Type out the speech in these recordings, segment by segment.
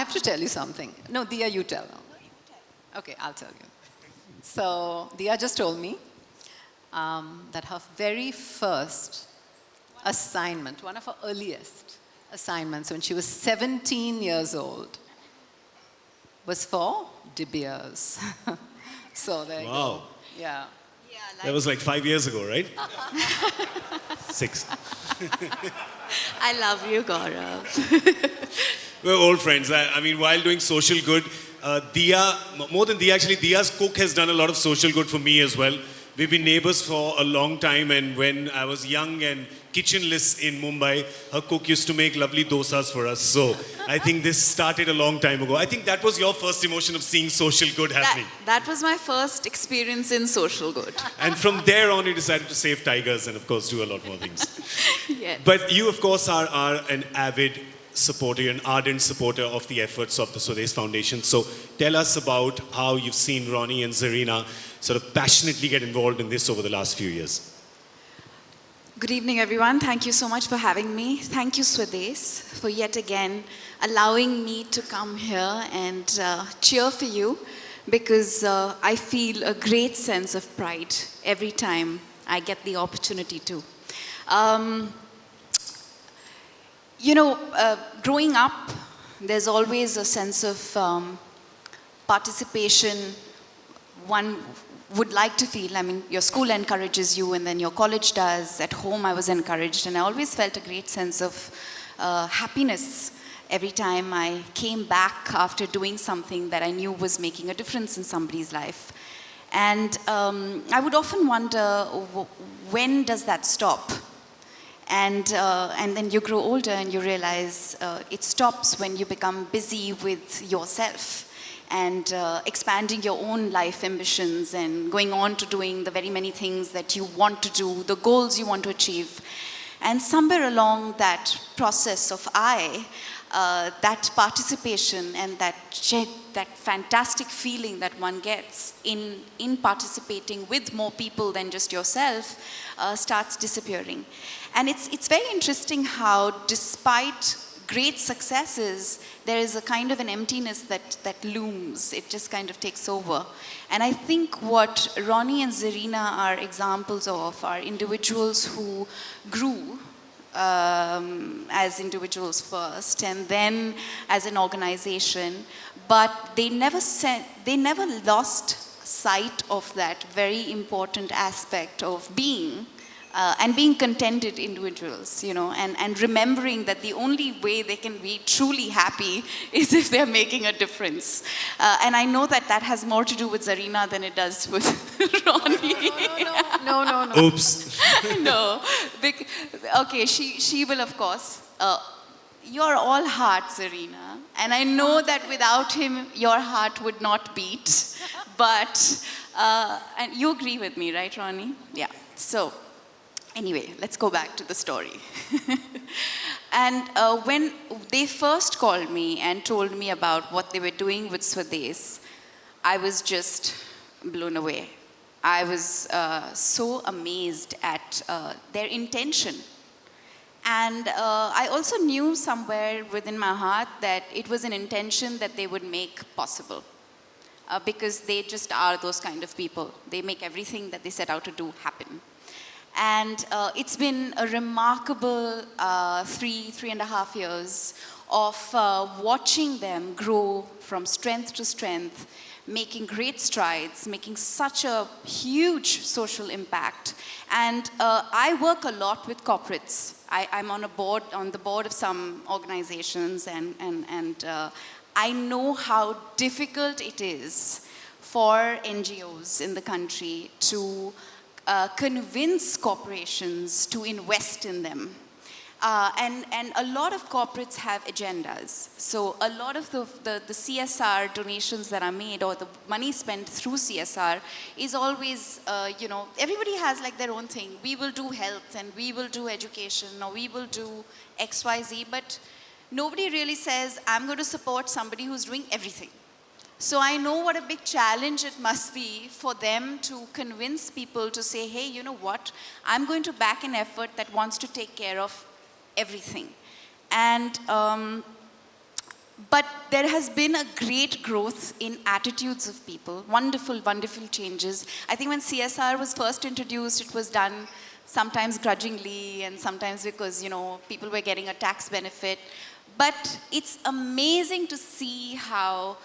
have to tell you something. No, Dia, you tell. Okay, I'll tell you. So Dia just told me that her very first assignment, one of her earliest assignments when she was 17 years old, was for De Beers. So there you go. Yeah. That was like 5 years ago, right? 6. I love you, Gaurav. We're old friends. I mean, while doing social good, Dia, more than Dia, actually, Dia's cook has done a lot of social good for me as well. We've been neighbors for a long time, and when I was young and kitchenless in Mumbai, her cook used to make lovely dosas for us. So I think this started a long time ago. I think that was your first emotion of seeing social good happening. That was my first experience in social good. And from there on, you decided to save tigers and, of course, do a lot more things. Yes. But you, of course, are an avid supporter, an ardent supporter of the efforts of the Swadesh Foundation. So tell us about how you've seen Ronnie and Zarina sort of passionately get involved in this over the last few years. Good evening, everyone. Thank you so much for having me. Thank you, Swadesh, for yet again allowing me to come here and cheer for you, because I feel a great sense of pride every time I get the opportunity to. Growing up, there's always a sense of participation one would like to feel. I mean, your school encourages you, and then your college does. At home, I was encouraged, and I always felt a great sense of happiness every time I came back after doing something that I knew was making a difference in somebody's life. And I would often wonder, when does that stop? And then you grow older and you realize it stops when you become busy with yourself and expanding your own life ambitions and going on to doing the very many things that you want to do, the goals you want to achieve. And somewhere along that process of that participation and that fantastic feeling that one gets in participating with more people than just yourself starts disappearing. And it's very interesting how, despite great successes, there is a kind of an emptiness that looms. It just kind of takes over. And I think what Ronnie and Zarina are examples of are individuals who grew as individuals first, and then as an organization, but they never lost sight of that very important aspect of being and being contented individuals, and remembering that the only way they can be truly happy is if they're making a difference. And I know that has more to do with Zarina than it does with Ronnie. No. Oops. No. Okay, she will, of course. You're all heart, Zarina. And I know that without him, your heart would not beat. But, and you agree with me, right, Ronnie? Yeah. So, anyway, let's go back to the story. And when they first called me and told me about what they were doing with Swadesh, I was just blown away. I was so amazed at their intention. And I also knew somewhere within my heart that it was an intention that they would make possible. Because they just are those kind of people. They make everything that they set out to do happen. And it's been a remarkable 3.5 years of watching them grow from strength to strength, making great strides, making such a huge social impact. And I work a lot with corporates. I'm on the board of some organizations, and I know how difficult it is for NGOs in the country to convince corporations to invest in them. And a lot of corporates have agendas. So a lot of the CSR donations that are made, or the money spent through CSR, is always, everybody has like their own thing. We will do health, and we will do education, or we will do XYZ, but nobody really says, I'm going to support somebody who's doing everything. So I know what a big challenge it must be for them to convince people to say, hey, you know what? I'm going to back an effort that wants to take care of everything. And But there has been a great growth in attitudes of people, wonderful, wonderful changes. I think when CSR was first introduced, it was done sometimes grudgingly and sometimes because, people were getting a tax benefit. But it's amazing to see how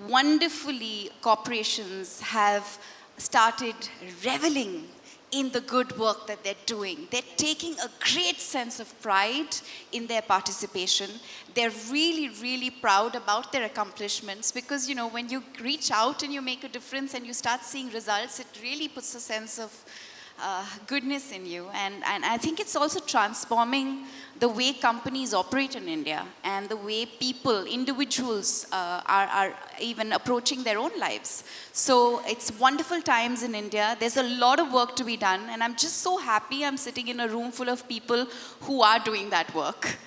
wonderfully corporations have started reveling in the good work that they're doing. They're taking a great sense of pride in their participation. They're really, really proud about their accomplishments because, when you reach out and you make a difference and you start seeing results, it really puts a sense of goodness in you. And I think it's also transforming the way companies operate in India and the way people, individuals are even approaching their own lives. So it's wonderful times in India. There's a lot of work to be done. And I'm just so happy I'm sitting in a room full of people who are doing that work.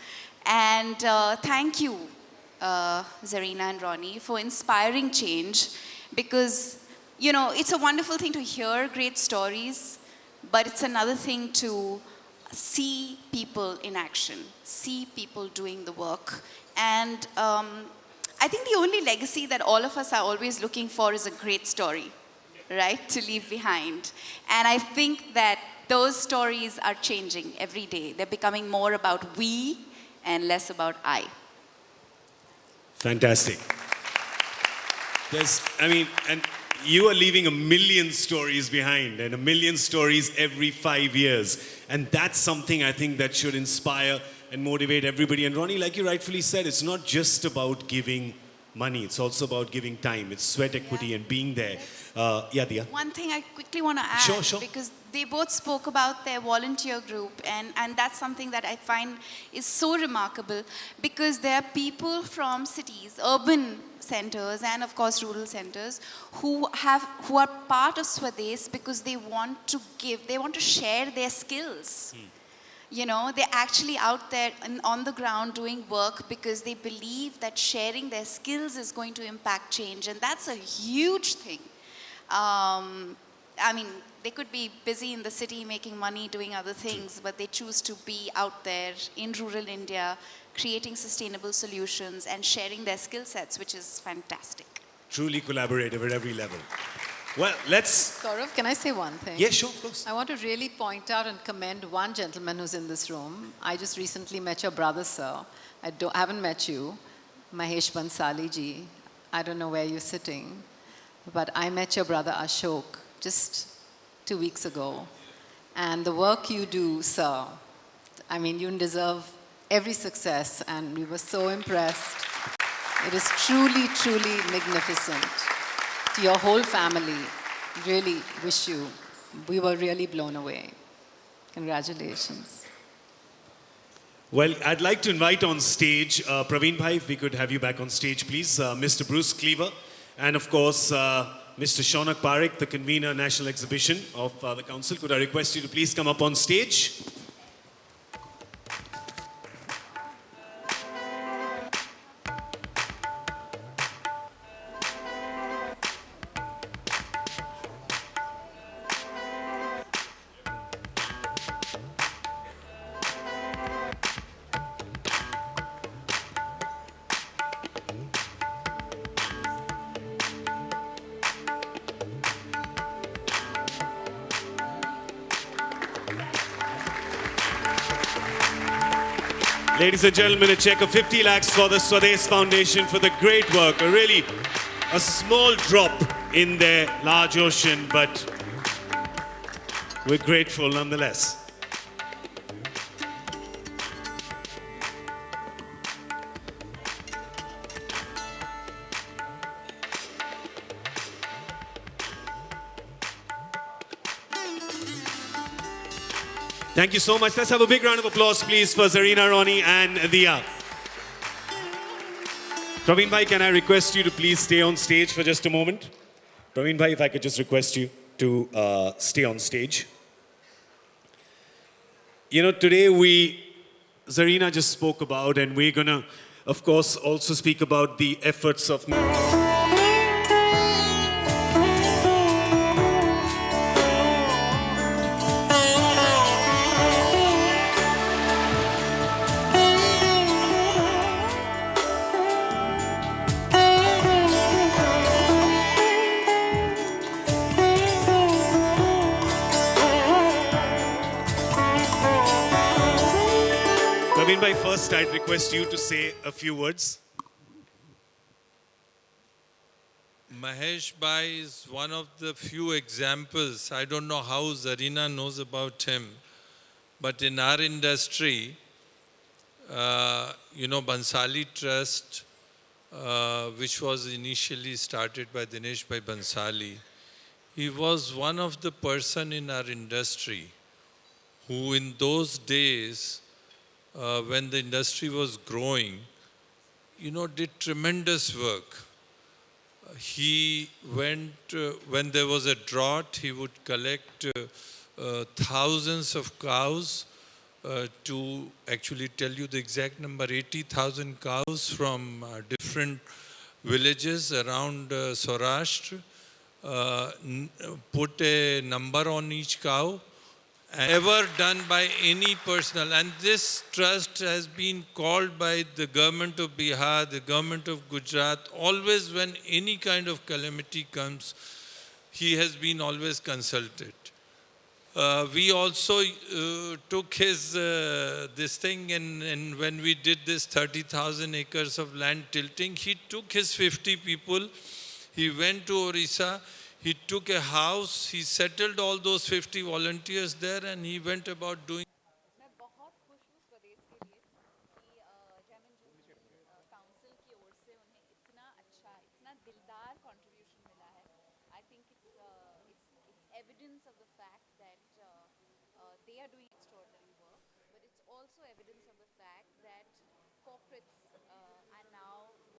And thank you, Zarina and Ronnie, for inspiring change because, it's a wonderful thing to hear great stories. But it's another thing to see people in action, see people doing the work. And I think the only legacy that all of us are always looking for is a great story, right, to leave behind. And I think that those stories are changing every day. They're becoming more about we and less about I. Fantastic. And you are leaving a million stories behind and a million stories every 5 years. And that's something I think that should inspire and motivate everybody. And Ronnie, like you rightfully said, it's not just about giving money. It's also about giving time. It's sweat equity and being there. Dia. One thing I quickly want to add, Sure. because they both spoke about their volunteer group, and that's something that I find is so remarkable because there are people from cities, urban centers, and of course rural centers, who are part of Swadesh because they want to give, they want to share their skills. They're actually out there on the ground doing work because they believe that sharing their skills is going to impact change, and that's a huge thing. They could be busy in the city making money, doing other things, but they choose to be out there in rural India, creating sustainable solutions and sharing their skill sets, which is fantastic. Truly collaborative at every level. Well, let's... Gaurav, can I say one thing? Yeah, sure, of course. I want to really point out and commend one gentleman who's in this room. I just recently met your brother, sir. I haven't met you, Mahesh Bansali ji. I don't know where you're sitting, but I met your brother Ashok just 2 weeks ago. And the work you do, sir, you deserve every success, and we were so impressed. It is truly, truly magnificent. To your whole family, really wish you. We were really blown away. Congratulations. Well, I'd like to invite on stage Praveen Bhai, if we could have you back on stage, please. Mr. Bruce Cleaver, and of course, Mr. Shaunak Parekh, the convener, National Exhibition of the Council. Could I request you to please come up on stage? Ladies and gentlemen, a check of 50 lakhs for the Swadesh Foundation for the great work. A small drop in their large ocean, but we're grateful nonetheless. Thank you so much. Let's have a big round of applause, please, for Zarina, Ronnie, and Dia. Praveen Bhai, can I request you to please stay on stage for just a moment? Praveen Bhai, if I could just request you to stay on stage. Today Zarina just spoke about, and we're gonna, of course, also speak about the efforts of... Rahul bhai, first I'd request you to say a few words. Mahesh Bhai is one of the few examples. I don't know how Zarina knows about him, but in our industry, Bansali Trust, which was initially started by Dinesh Bhai Bansali, he was one of the person in our industry who in those days, when the industry was growing, did tremendous work. He went, when there was a drought, he would collect thousands of cows to actually tell you the exact number, 80,000 cows from different villages around Saurashtra, put a number on each cow, ever done by any personal. And this trust has been called by the government of Bihar, the government of Gujarat, always when any kind of calamity comes, he has been always consulted. We also took his this thing, and when we did this 30,000 acres of land tilting, he took his 50 people, he went to Orissa, he took a house, he settled all those 50 volunteers there, and he went about doing. मैं बहुत खुश हूँ स्वदेश के लिए कि Jaiman Jubilee council की ओर से उन्हें इतना अच्छा इतना दिलदार कंट्रीब्यूशन मिला है I think it's evidence of the fact that they are doing extraordinary work but it's also evidence of the fact that corporates